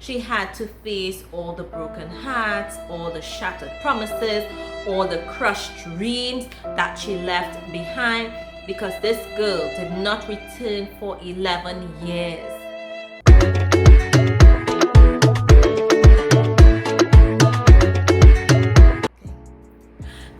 She had to face all the broken hearts, all the shattered promises, all the crushed dreams that she left behind because this girl did not return for 11 years.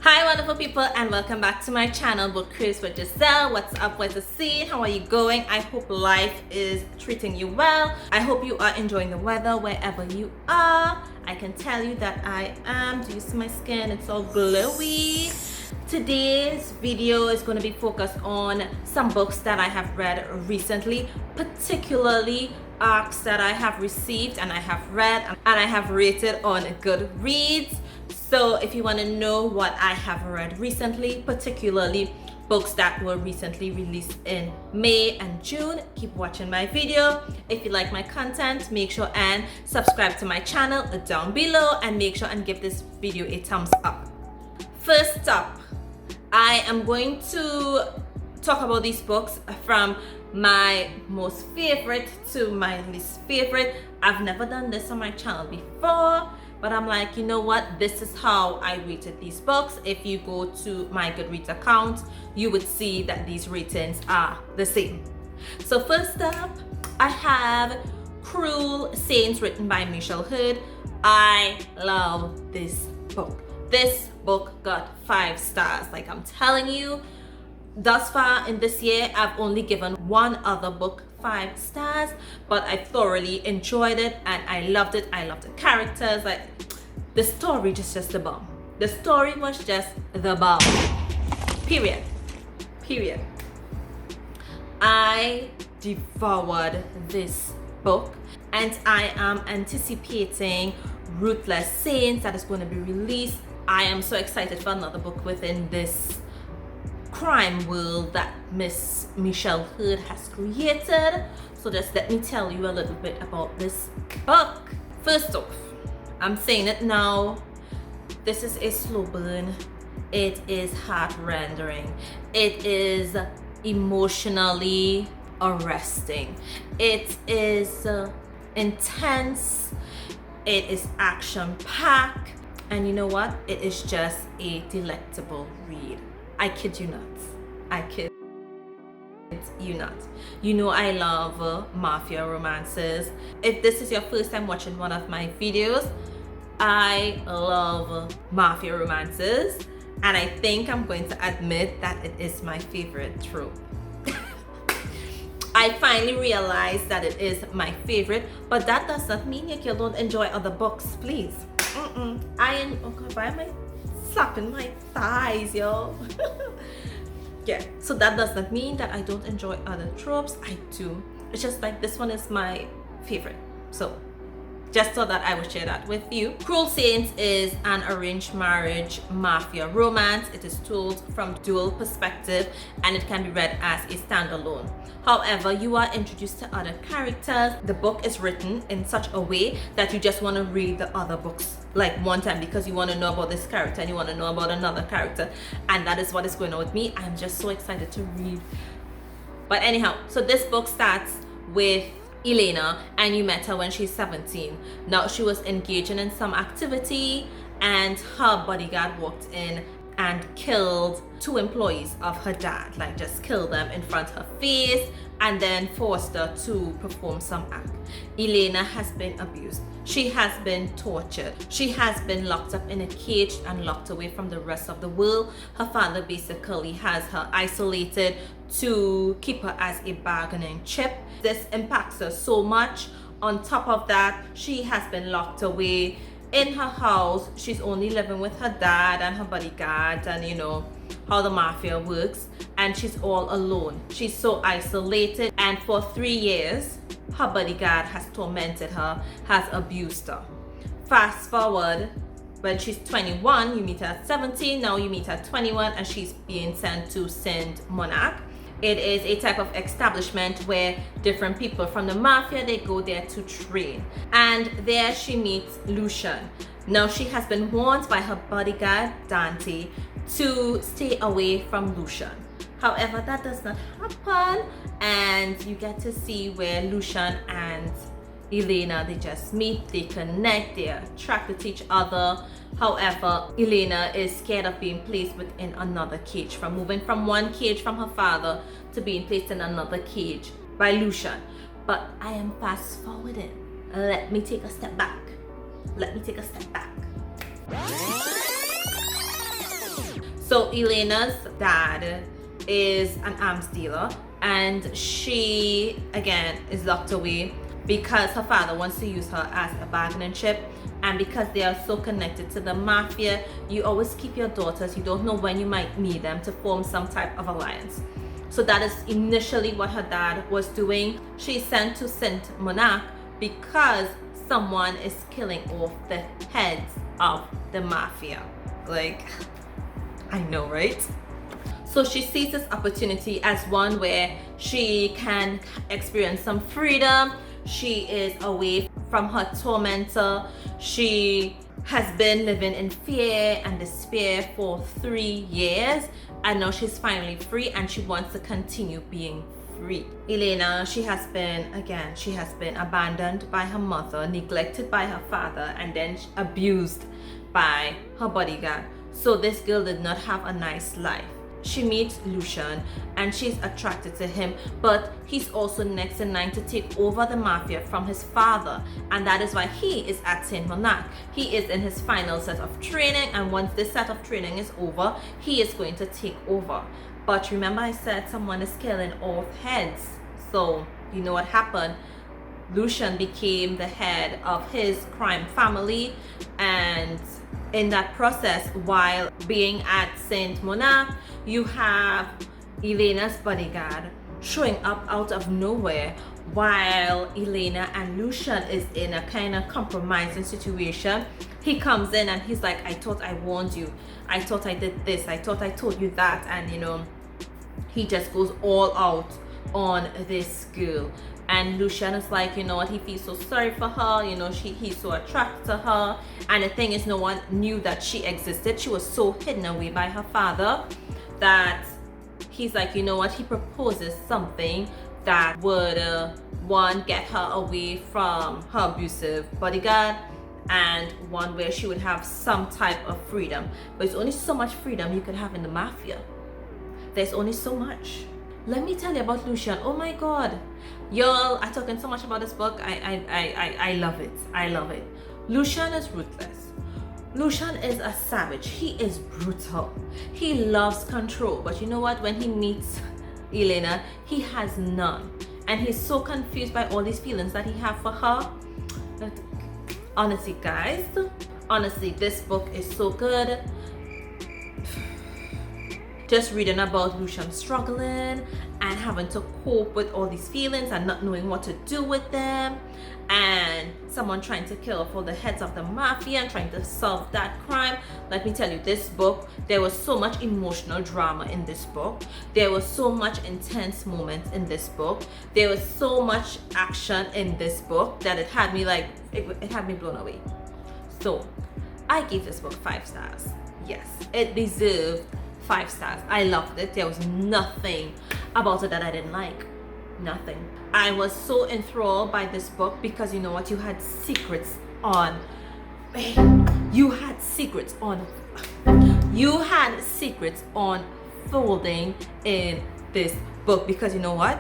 Hi wonderful people, and welcome back to my channel, Goodreads with Giselle. What's up, what's the scene, how are you going? I hope life is treating you well. I hope you are enjoying the weather wherever you are. I can tell you that I am. Do you see my skin? It's all glowy. Today's video is going to be focused on some books that I have read recently, particularly arcs that I have received and I have read and I have rated on Goodreads. So if you want to know what I have read recently, particularly books that were recently released in May and June, keep watching my video. If you like my content, make sure and subscribe to my channel down below, and make sure and give this video a thumbs up. First up, I am going to talk about these books from my most favorite to my least favorite. I've never done this on my channel before, but I'm like, you know what? This is how I rated these books. If you go to my Goodreads account, you would see that these ratings are the same. So first up, I have Cruel Saints, written by Michelle Hood. I love this book. This book got 5 stars. Like I'm telling you, thus far in this year, I've only given one other book 5 stars, but I thoroughly enjoyed it and I loved it. I loved the characters. Like the story just the bomb. The story was just the bomb. Period. I devoured this book, and I am anticipating Ruthless Saints that is going to be released. I am so excited for another book within this crime world that Miss Michelle Hood has created. So just let me tell you a little bit about this book. First off, I'm saying it now, this is a slow burn. It is heart-rendering. It is emotionally arresting. It is intense. It is action-packed. And you know what? It is just a delectable read. I kid you not. I kid you not. You know I love mafia romances. If this is your first time watching one of my videos, I love mafia romances, and I think I'm going to admit that it is my favorite trope. I finally realized that it is my favorite, but that does not mean you don't enjoy other books, please. Oh God, why am I slapping my thighs, yo? Yeah, so that does not mean that I don't enjoy other tropes. I do. It's just like this one is my favorite. So just so that I will share that with you. Cruel Saints is an arranged marriage mafia romance. It is told from dual perspective and it can be read as a standalone. However, you are introduced to other characters. The book is written in such a way that you just want to read the other books like one time because you want to know about this character and you want to know about another character, and that is what is going on with me. I'm just so excited to read. But anyhow, so this book starts with Elena, and you met her when she's 17. Now she was engaging in some activity and her bodyguard walked in and killed 2 employees of her dad, like just killed them in front of her face and then forced her to perform some act. Elena has been abused. She has been tortured. She has been locked up in a cage and locked away from the rest of the world. Her father basically has her isolated to keep her as a bargaining chip. This impacts her so much. On top of that, she has been locked away in her house. She's only living with her dad and her bodyguard, and you know how the mafia works, and she's all alone. She's so isolated, and for 3 years her bodyguard has tormented her, has abused her. Fast forward, when she's 21, you meet her at 17, now you meet her at 21, and she's being sent to Saint Monarch. It is a type of establishment where different people from the mafia, they go there to train. And there she meets Lucian. Now she has been warned by her bodyguard, Dante, to stay away from Lucian. However, that does not happen, and you get to see where Lucian and Elena, they just meet, they connect, they are attracted to each other. However, Elena is scared of being placed within another cage, from moving from one cage from her father to being placed in another cage by Lucian. But I am fast forwarding. Let me take a step back. So Elena's dad is an arms dealer, and she again is locked away because her father wants to use her as a bargaining chip. And because they are so connected to the mafia, you always keep your daughters. You don't know when you might need them to form some type of alliance. So that is initially what her dad was doing. She's sent to Saint Monarch because someone is killing off the heads of the mafia. Like, I know, right? So she sees this opportunity as one where she can experience some freedom. She is away from her tormentor. She has been living in fear and despair for 3 years, and now she's finally free and she wants to continue being free. Elena, she has been abandoned by her mother, neglected by her father, and then abused by her bodyguard. So this girl did not have a nice life. She meets Lucian and she's attracted to him, but he's also next in line to take over the mafia from his father, and that is why he is at Saint Monarch. He is in his final set of training, and once this set of training is over, he is going to take over. But remember, I said someone is killing off heads. So you know what happened? Lucian became the head of his crime family, and in that process, while being at Saint Monarch, you have Elena's bodyguard showing up out of nowhere while Elena and Lucian is in a kind of compromising situation. He comes in and he's like, I thought I warned you. I thought I did this. I thought I told you that. And he just goes all out on this girl. And Lucian is like, you know what, he feels so sorry for her, he's so attracted to her. And the thing is, no one knew that she existed. She was so hidden away by her father that he's like, you know what, he proposes something that would one, get her away from her abusive bodyguard, and one where she would have some type of freedom. But it's only so much freedom you can have in the mafia. There's only so much. Let me tell you about Lucian. Oh my god, y'all, I'm talking so much about this book. I love it. I love it. Lucian is ruthless. Lucian is a savage. He is brutal. He loves control. But you know what? When he meets Elena, he has none. And he's so confused by all these feelings that he has for her. But honestly, guys, this book is so good. Just reading about Lucian struggling and having to cope with all these feelings and not knowing what to do with them, and someone trying to kill off all the heads of the mafia and trying to solve that crime. Let me tell you, this book, there was so much emotional drama in this book. There was so much intense moments in this book. There was so much action in this book that it had me like, it had me blown away. So I gave this book 5 stars. Yes, it deserved 5 stars. I loved it. There was nothing about it that I didn't like. Nothing. I was so enthralled by this book because you know what? You had secrets on folding in this book, because you know what?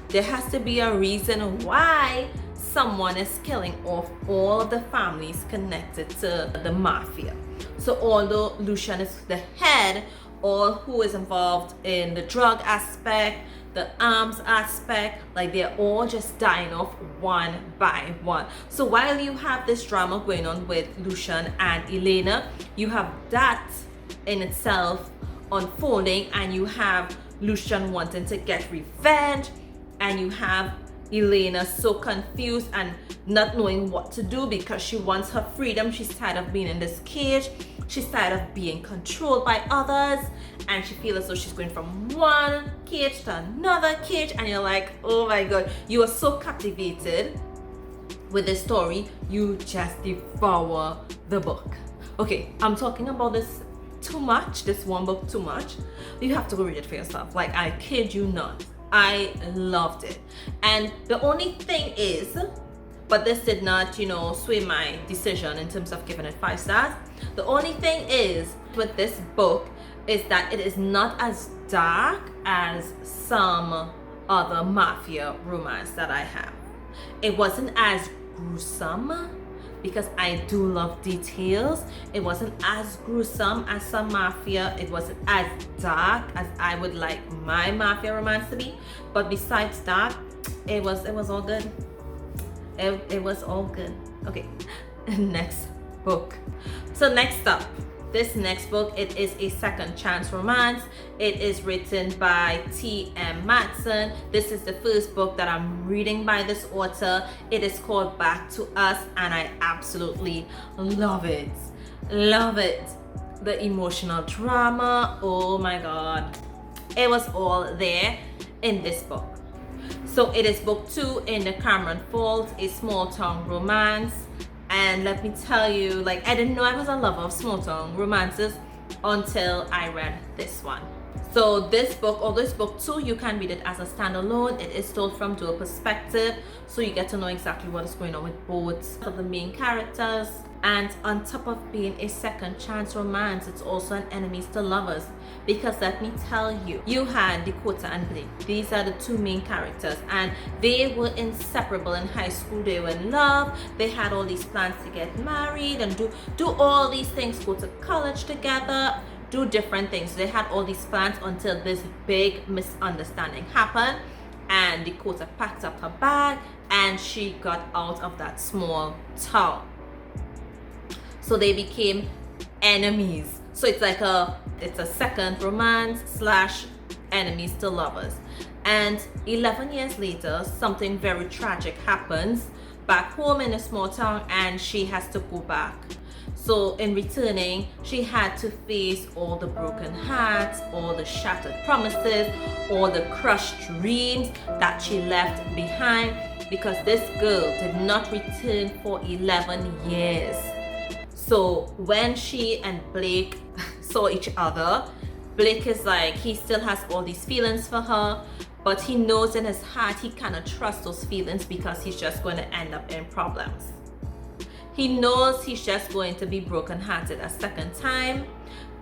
There has to be a reason why someone is killing off all of the families connected to the mafia. So although Lucian is the head, all who is involved in the drug aspect, the arms aspect, like they're all just dying off one by one. So while you have this drama going on with Lucian and Elena, you have that in itself unfolding, and you have Lucian wanting to get revenge, and you have Elena so confused and not knowing what to do because she wants her freedom. She's tired of being in this cage. She's tired of being controlled by others, and she feels as though she's going from one cage to another cage, and you're like, oh my god, you are so captivated with the story, you just devour the book. Okay, I'm talking about this too much, this one book too much. You have to go read it for yourself. Like, I kid you not, I loved it. And the only thing is, but this did not, you know, sway my decision in terms of giving it 5 stars. The only thing is with this book is that it is not as dark as some other mafia romance that I have. It wasn't as gruesome because I do love details. It wasn't as gruesome as some mafia. It wasn't as dark as I would like my mafia romance to be. But besides that, it was all good. It was all good. Okay, next book. So next up, this next book, it is a second chance romance. It is written by T.M. Matson. This is the first book that I'm reading by this author. It is called Back to Us, and I absolutely love it. Love it. The emotional drama, oh my god. It was all there in this book. So it is book 2 in the Cameron Falls, a small town romance. And let me tell you, like, I didn't know I was a lover of small town romances until I read this one. So this book, although it's book 2, you can read it as a standalone. It is told from dual perspective, so you get to know exactly what is going on with both of the main characters. And on top of being a second chance romance, it's also an enemies to lovers. Because let me tell you, you had Dakota and Blake. These are the 2 main characters, and they were inseparable in high school. They were in love. They had all these plans to get married and do all these things, go to college together, do different things. They had all these plans until this big misunderstanding happened, and Dakota packed up her bag and she got out of that small town. So they became enemies. So it's like it's a second romance / enemies to lovers. And 11 years later, something very tragic happens back home in a small town, and she has to go back. So in returning, she had to face all the broken hearts, all the shattered promises, all the crushed dreams that she left behind, because this girl did not return for 11 years. So when she and Blake saw each other, Blake is like, he still has all these feelings for her, but he knows in his heart he cannot trust those feelings because he's just going to end up in problems. He knows he's just going to be brokenhearted a second time,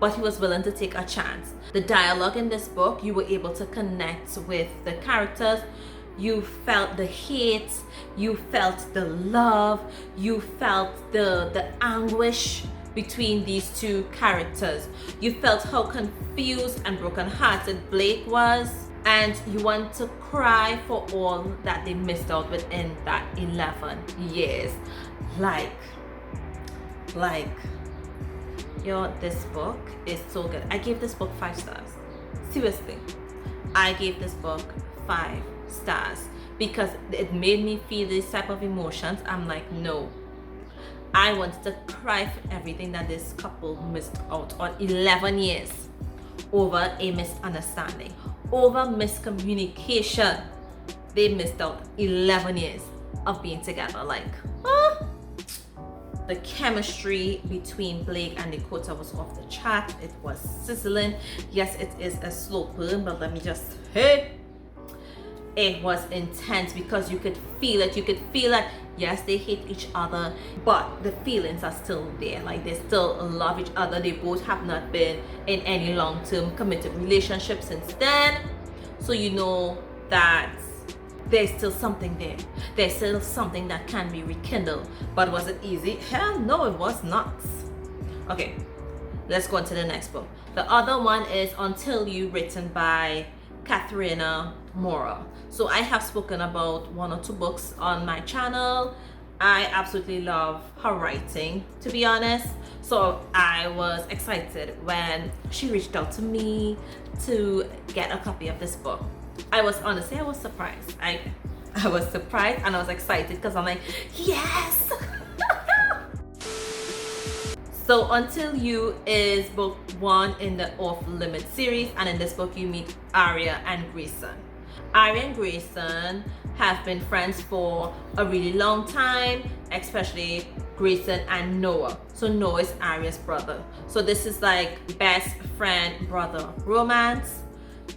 but he was willing to take a chance. The dialogue in this book, you were able to connect with the characters. You felt the hate, you felt the love, you felt the anguish between these 2 characters. You felt how confused and brokenhearted Blake was, and you want to cry for all that they missed out within that 11 years. Like, yo, this book is so good. I gave this book 5 stars. Seriously, I gave this book 5 stars because it made me feel this type of emotions. I'm like, no, I wanted to cry for everything that this couple missed out on. 11 years over a misunderstanding, over miscommunication. They missed out 11 years of being together. Like, the chemistry between Blake and Dakota was off the chart. It was sizzling. Yes, it is a slow burn, but let me just say, it was intense because you could feel it. You could feel that, yes, they hate each other, but the feelings are still there. Like, they still love each other. They both have not been in any long-term committed relationship since then. So you know that there's still something there. There's still something that can be rekindled. But was it easy? Hell no, it was not. Okay, let's go on to the next book. The other one is Until You, written by Katharina Mora. So I have spoken about 1 or 2 books on my channel. I absolutely love her writing, to be honest. So I was excited when she reached out to me to get a copy of this book. I was surprised. I was surprised and I was excited because I'm like, yes! So Until You is book 1 in the Off Limit series, and in this book you meet Aria and Grayson. Aria and Grayson have been friends for a really long time, especially Grayson and Noah. So Noah is Aria's brother. So this is like best friend brother romance.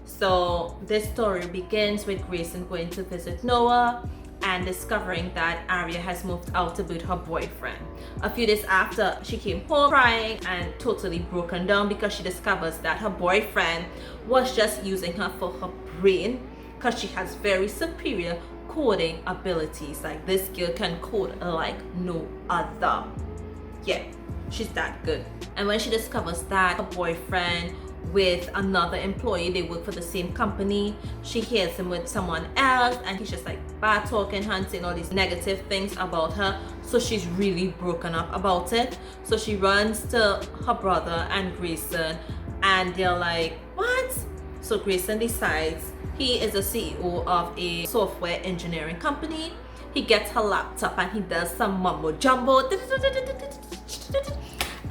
So this story begins with Grayson going to visit Noah, and discovering that Aria has moved out to be with her boyfriend. A few days after, she came home crying and totally broken down because she discovers that her boyfriend was just using her for her brain because she has very superior coding abilities. Like, this girl can code like no other. Yeah, she's that good. And when she discovers that her boyfriend with another employee, they work for the same company, she hears him with someone else and he's just like bad talking her and saying all these negative things about her. So she's really broken up about it. So she runs to her brother and Grayson and they're like, what? So Grayson decides, he is the CEO of a software engineering company. He gets her laptop and he does some mumbo jumbo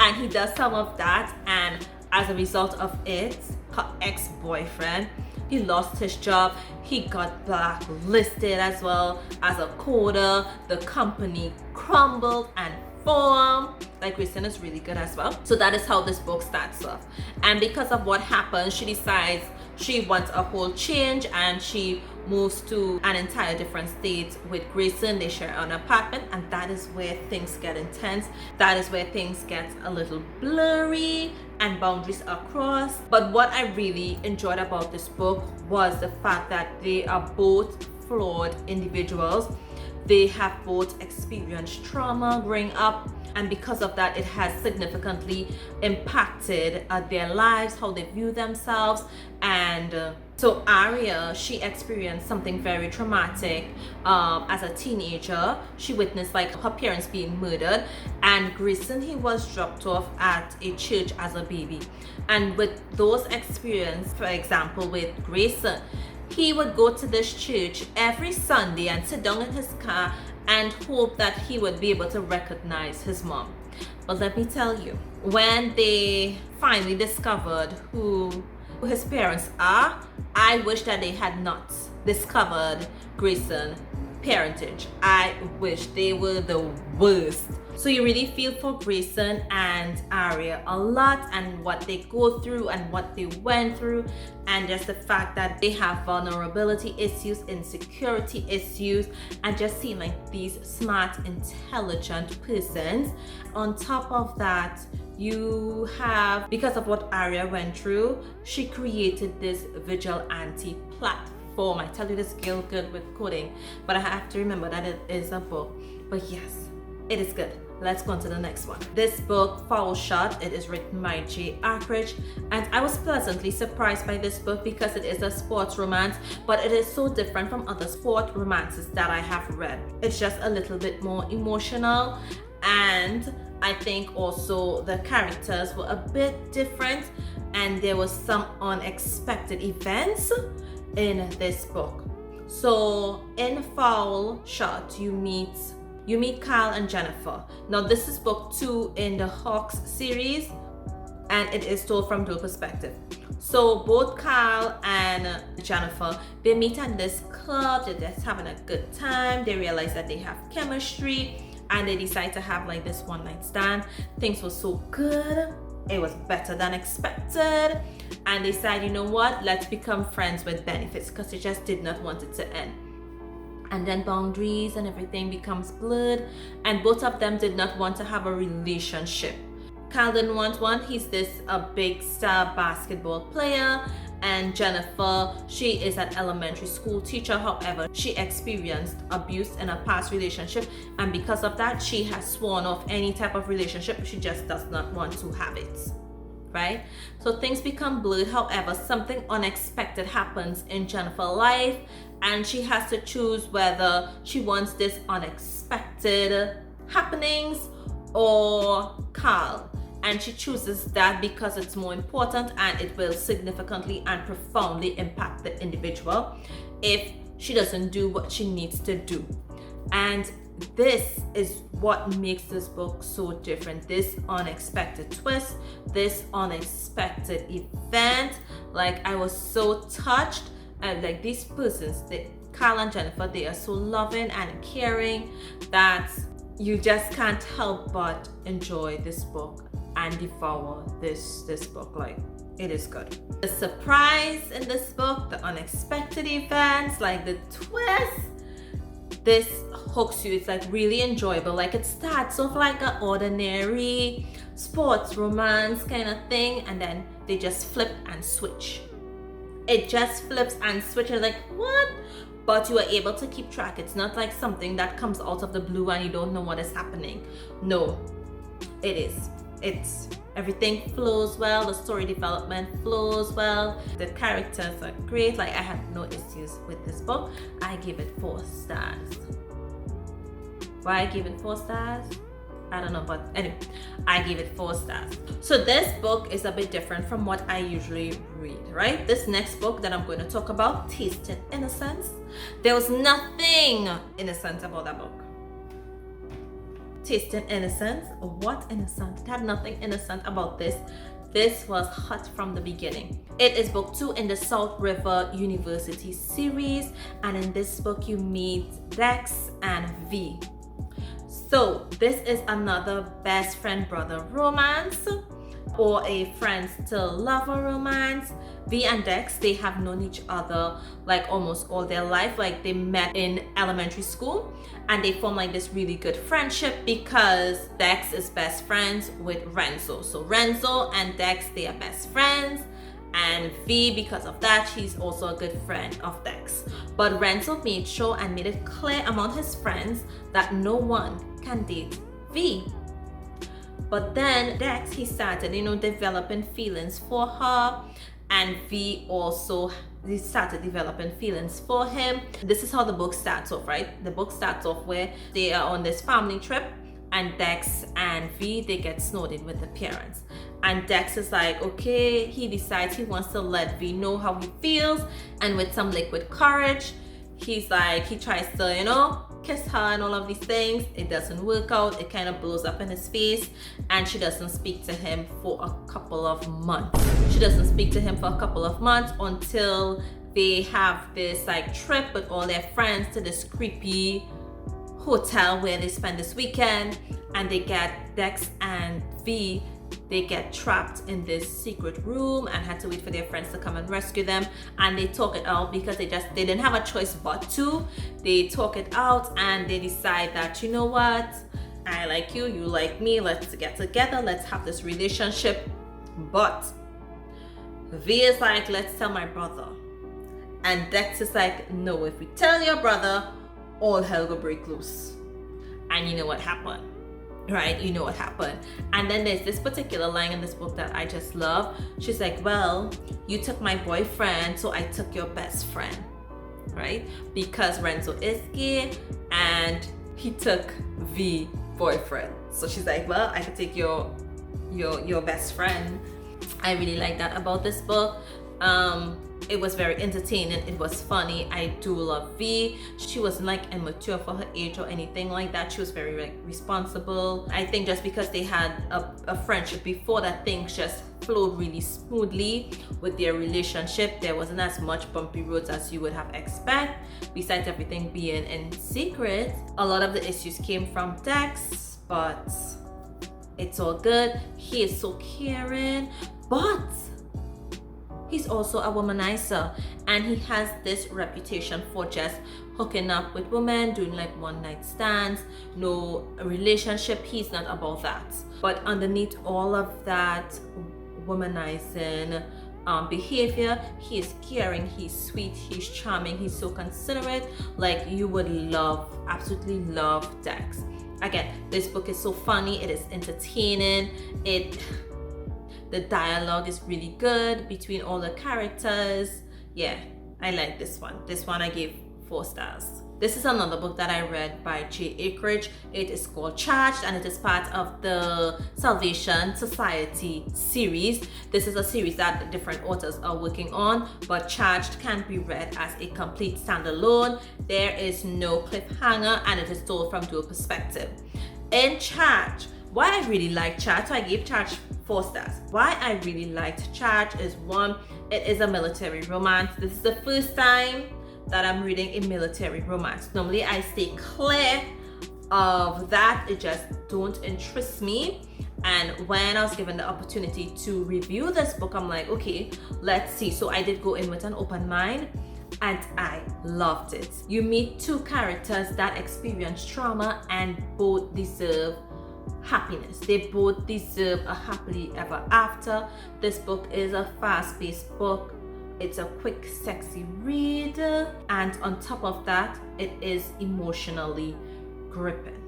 and he does some of that, and as a result of it, her ex-boyfriend, he lost his job. He got blacklisted as well as a coder. The company crumbled and formed. Like, Kristen is really good as well. So that is how this book starts off. And because of what happens, she decides she wants a whole change and she moves to an entire different state with Grayson. They share an apartment, and that is where things get intense. That is where things get a little blurry and boundaries are crossed. But what I really enjoyed about this book was the fact that they are both flawed individuals. They have both experienced trauma growing up, and because of that, it has significantly impacted their lives, how they view themselves. And so Aria, she experienced something very traumatic as a teenager. She witnessed like her parents being murdered, and Grayson, he was dropped off at a church as a baby. And with those experiences, for example, with Grayson, he would go to this church every Sunday and sit down in his car and hope that he would be able to recognize his mom. But let me tell you, when they finally discovered who his parents are, I wish that they had not discovered Grayson's parentage. I wish. They were the worst. So you really feel for Grayson and Aria a lot, and what they go through and what they went through, and just the fact that they have vulnerability issues, insecurity issues, and just seem like these smart, intelligent persons. On top of that, you have, because of what Aria went through, she created this vigilante platform. I tell you, this girl good with coding, but I have to remember that it is a book. But yes, it is good. Let's go on to the next one. This book, Foul Shot, it is written by J. Arkridge, and I was pleasantly surprised by this book because it is a sports romance, but it is so different from other sport romances that I have read. It's just a little bit more emotional, and I think also the characters were a bit different, and there was some unexpected events in this book. So in Foul Shot, you meet Kyle and Jennifer. Now this is book 2 in the Hawks series, and it is told from dual perspective. So both Kyle and Jennifer, they meet at this club, they're just having a good time, they realize that they have chemistry, and they decide to have like this one night stand. Things were so good, it was better than expected, and they decide, you know what, let's become friends with benefits, because they just did not want it to end. And then boundaries and everything becomes blurred, and both of them did not want to have a relationship. Kyle didn't want one. He's a big star basketball player, and Jennifer, she is an elementary school teacher. However, she experienced abuse in a past relationship, and because of that, she has sworn off any type of relationship. She just does not want to have it. Right? So things become blurred. However, something unexpected happens in Jennifer's life, and she has to choose whether she wants this unexpected happenings or Carl. And she chooses that because it's more important, and it will significantly and profoundly impact the individual if she doesn't do what she needs to do. And this is what makes this book so different. This unexpected twist, this unexpected event. Like, I was so touched, and like these persons, Kyle and Jennifer, they are so loving and caring that you just can't help but enjoy this book and devour this book. Like, it is good. The surprise in this book, the unexpected events, like the twist, This hooks you. It's like really enjoyable. Like it starts off like an ordinary sports romance kind of thing, and then they just flip and switch. It just flips and switches, like what? But you are able to keep track. It's not like something that comes out of the blue and you don't know what is happening. No, it is. It's everything flows well. The story development flows well. The characters are great. Like I had no issues with this book. I give it 4 stars. Why I give it 4 stars? I don't know, but anyway, I gave it 4 stars. So this book is a bit different from what I usually read, right? This next book that I'm going to talk about, Tasting Innocence. There was nothing innocent about that book. Tasting Innocence. What innocent? It had nothing innocent about this. This was hot from the beginning. It is book 2 in the South River University series, and in this book you meet Dex and V. So this is another best friend brother romance, or a friends to lover romance. V and Dex, they have known each other like almost all their life. Like they met in elementary school and they formed like this really good friendship because Dex is best friends with Renzo. So Renzo and Dex, they are best friends. And V, because of that, she's also a good friend of Dex. But Renzo made sure and made it clear among his friends that no one can date V. But then Dex, he started, developing feelings for her, and V also, he started developing feelings for him. This is how the book starts off, right? The book starts off where they are on this family trip, and Dex and V, they get snowed in with the parents. And Dex is like, okay, he decides he wants to let V know how he feels, and with some liquid courage, he's like, he tries to, kiss her and all of these things. It doesn't work out. It kind of blows up in his face, and she doesn't speak to him for a couple of months. She doesn't speak to him for a couple of months until they have this like trip with all their friends to this creepy hotel where they spend this weekend, and they get Dex and V, they get trapped in this secret room and had to wait for their friends to come and rescue them. And they talk it out because they didn't have a choice but to. They talk it out and they decide that, you know what, I like you, you like me, let's get together, let's have this relationship. But V is like, let's tell my brother. And Dex is like, no, if we tell your brother, all hell will break loose. And you know what happened, right? You know what happened. And then there's this particular line in this book that I just love. She's like, well, you took my boyfriend, so I took your best friend, right? Because Renzo is gay and he took V boyfriend. So she's like, well, I could take your best friend. I really like that about this book. It was very entertaining. It was funny. I do love V. She wasn't like immature for her age or anything like that. She was very like responsible. I think just because they had a friendship before, that things just flowed really smoothly with their relationship. There wasn't as much bumpy roads as you would have expected. Besides everything being in secret, a lot of the issues came from Dex, but it's all good. He is so caring, but he's also a womanizer, and he has this reputation for just hooking up with women, doing like one-night stands, no relationship. He's not about that. But underneath all of that womanizing behavior, he is caring, he's sweet, he's charming, he's so considerate. Like, you would love, absolutely love Dex. Again, this book is so funny, it is entertaining, the dialogue is really good between all the characters. Yeah, I like this one. This one I gave 4 stars. This is another book that I read by J. Akridge. It is called Charged, and it is part of the Salvation Society series. This is a series that different authors are working on, but Charged can be read as a complete standalone. There is no cliffhanger, and it is told from dual perspective. In Charged, why I really like Charged, so I gave Charged 4 stars. Why I really liked Charged is, one, it is a military romance. This is the first time that I'm reading a military romance. Normally I stay clear of that. It just don't interest me. And when I was given the opportunity to review this book, I'm like, okay, let's see. So I did go in with an open mind. and I loved it. You meet two characters that experience trauma and both deserve happiness. They both deserve a happily ever after. This book is a fast-paced book. It's a quick, sexy read, and on top of that, it is emotionally gripping.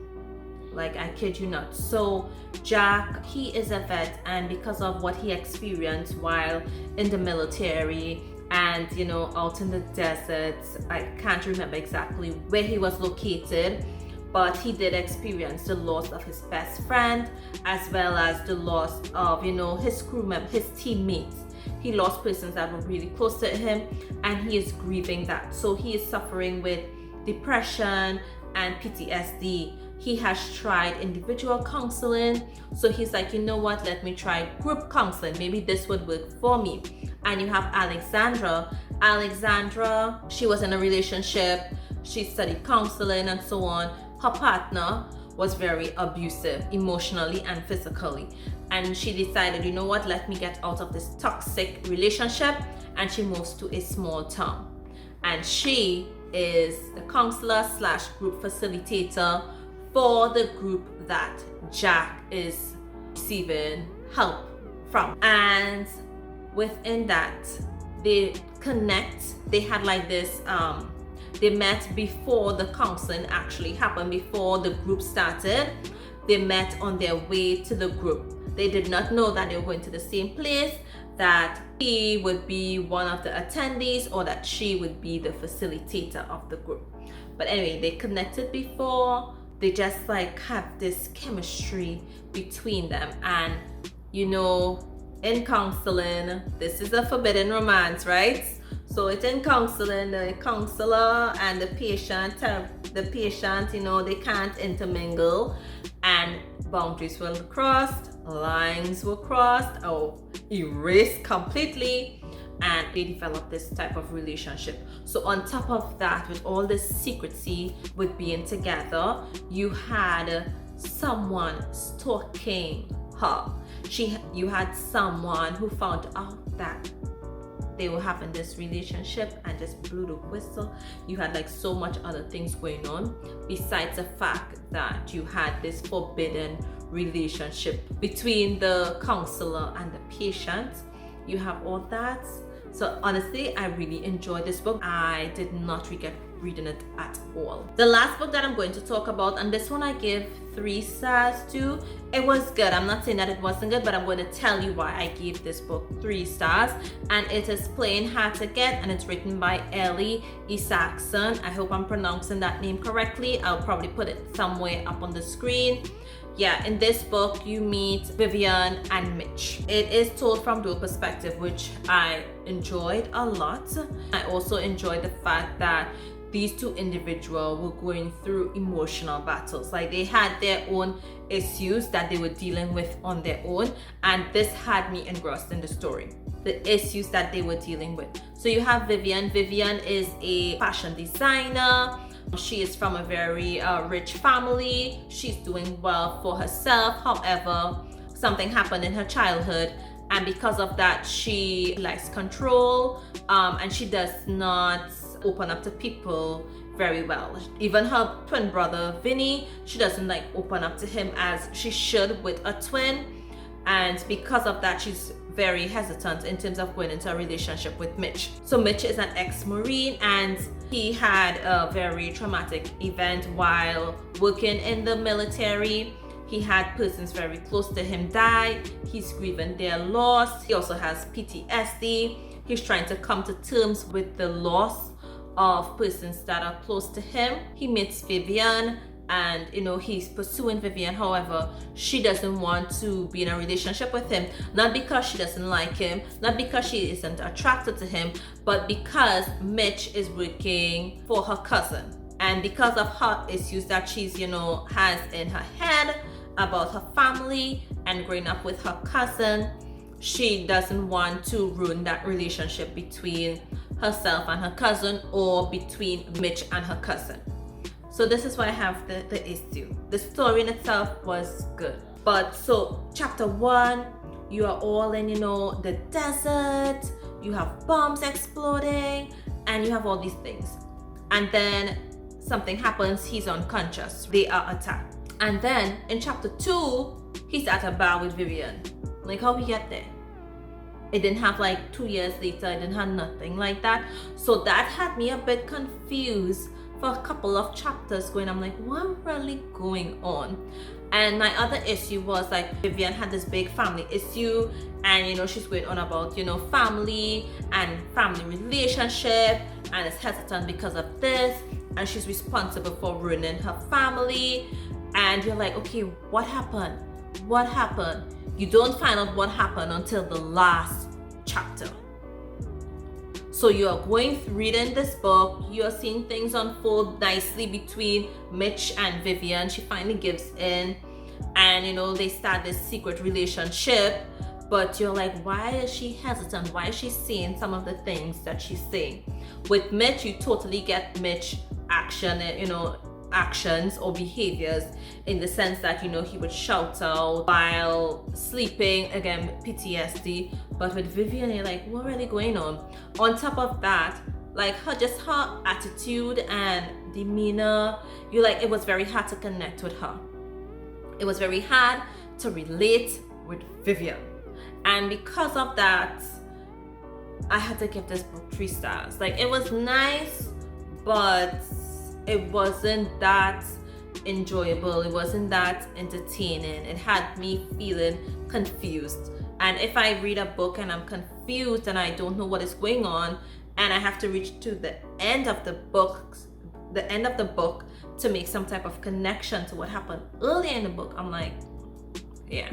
Like, I kid you not. So Jack, he is a vet, and because of what he experienced while in the military and, you know, out in the desert, I can't remember exactly where he was located, but he did experience the loss of his best friend, as well as the loss of, you know, his crew members, his teammates. He lost persons that were really close to him, and he is grieving that. So he is suffering with depression and PTSD. He has tried individual counseling, so he's like, you know what, let me try group counseling. Maybe this would work for me. And you have Alexandra. Alexandra, she was in a relationship, she studied counseling and so on. Her partner was very abusive emotionally and physically, and she decided, you know what, let me get out of this toxic relationship, and she moves to a small town, and she is the counselor slash group facilitator for the group that Jack is receiving help from. And within that, they connect. They had like this they met before the counseling actually happened, before the group started. They met on their way to the group. They did not know that they were going to the same place, that he would be one of the attendees or that she would be the facilitator of the group. But anyway, they connected before. They just like have this chemistry between them. And you know, in counseling, this is a forbidden romance, right? So it's in counseling, the counselor and the patient, you know, they can't intermingle, and boundaries were crossed, lines were crossed or erased completely, and they developed this type of relationship. So on top of that, with all this secrecy with being together, you had someone stalking her. You had someone who found out that they were having this relationship and just blew the whistle. You had like so much other things going on besides the fact that you had this forbidden relationship between the counselor and the patient. You have all that. So honestly, I really enjoyed this book. I did not regret reading it at all. The last book that I'm going to talk about, and this one I give 3 stars to. It was good. I'm not saying that it wasn't good, but I'm going to tell you why I gave this book 3 stars. And it is Playing Hard to Get, and it's written by Ellie Isaacson. I hope I'm pronouncing that name correctly. I'll probably put it somewhere up on the screen. Yeah, in this book you meet Vivian and Mitch. It is told from dual perspective, which I enjoyed a lot. I also enjoyed the fact that these two individuals were going through emotional battles. Like, they had their own issues that they were dealing with on their own, and this had me engrossed in the story, the issues that they were dealing with. So you have Vivian. Vivian is a fashion designer. She is from a very rich family. She's doing well for herself. However, something happened in her childhood, and because of that, she likes control, and she does not open up to people very well. Even her twin brother Vinny, she doesn't like open up to him as she should with a twin, and because of that, she's very hesitant in terms of going into a relationship with Mitch. So Mitch is an ex-Marine, and he had a very traumatic event while working in the military. He had persons very close to him die. He's grieving their loss. He also has PTSD. He's trying to come to terms with the loss of persons that are close to him. He meets Vivian, and you know, he's pursuing Vivian. However, she doesn't want to be in a relationship with him, not because she doesn't like him, not because she isn't attracted to him, but because Mitch is working for her cousin, and because of her issues that she's, you know, has in her head about her family and growing up with her cousin, she doesn't want to ruin that relationship between herself and her cousin, or between Mitch and her cousin. So this is why I have the issue. The story in itself was good. But so chapter 1, you are all in, you know, the desert. You have bombs exploding, and you have all these things. And then something happens, he's unconscious, they are attacked. And then in chapter 2, he's at a bar with Vivian. Like, how we get there? It didn't have like 2 years later, it didn't have nothing like that. So that had me a bit confused for a couple of chapters going. I'm like, what's really going on? And my other issue was like Vivian had this big family issue, and you know, she's going on about, you know, family and family relationship, and is hesitant because of this, and she's responsible for ruining her family. And you're like, okay, what happened? What happened? You don't find out what happened until the last chapter. So you're reading this book, you're seeing things unfold nicely between Mitch and Vivian. She finally gives in, and you know, they start this secret relationship, but you're like, why is she hesitant? Why is she saying some of the things that she's saying? With Mitch, you totally get Mitch actions or behaviors, in the sense that, you know, he would shout out while sleeping, again, PTSD. But with Vivian, you're like, what really going on? On top of that, like her attitude and demeanor, you're like, it was very hard to connect with her. It was very hard to relate with Vivian. And because of that, I had to give this book 3 stars. Like, it was nice, but it wasn't that enjoyable. It wasn't that entertaining. It had me feeling confused. And if I read a book and I'm confused and I don't know what is going on, and I have to reach to the end of the book to make some type of connection to what happened earlier in the book, I'm like, yeah.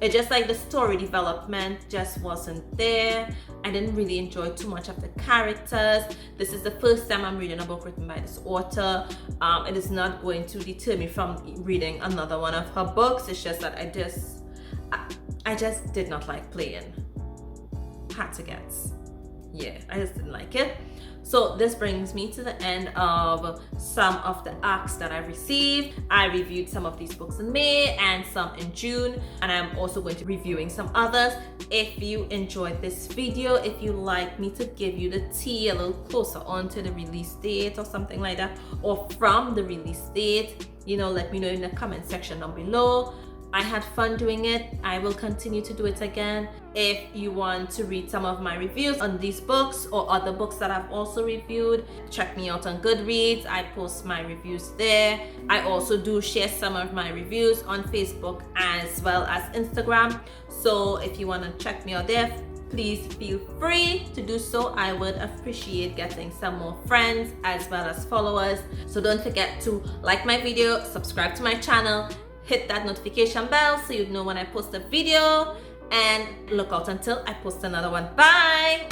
It just like the story development just wasn't there. I didn't really enjoy too much of the characters. This is the first time I'm reading a book written by this author. It is not going to deter me from reading another one of her books. It's just that I just did not like playing hard to get. Yeah, I just didn't like it. So this brings me to the end of some of the ARCs that I received. I reviewed some of these books in May and some in June, and I'm also going to be reviewing some others. If you enjoyed this video, if you like me to give you the tea a little closer on to the release date or something like that, or from the release date, you know, let me know in the comment section down below. I had fun doing it. I will continue to do it again. If you want to read some of my reviews on these books or other books that I've also reviewed, check me out on Goodreads. I post my reviews there. I also do share some of my reviews on Facebook as well as Instagram. So if you want to check me out there, please feel free to do so. I would appreciate getting some more friends as well as followers. So don't forget to like my video, subscribe to my channel, hit that notification bell so you know when I post a video, and look out until I post another one. Bye!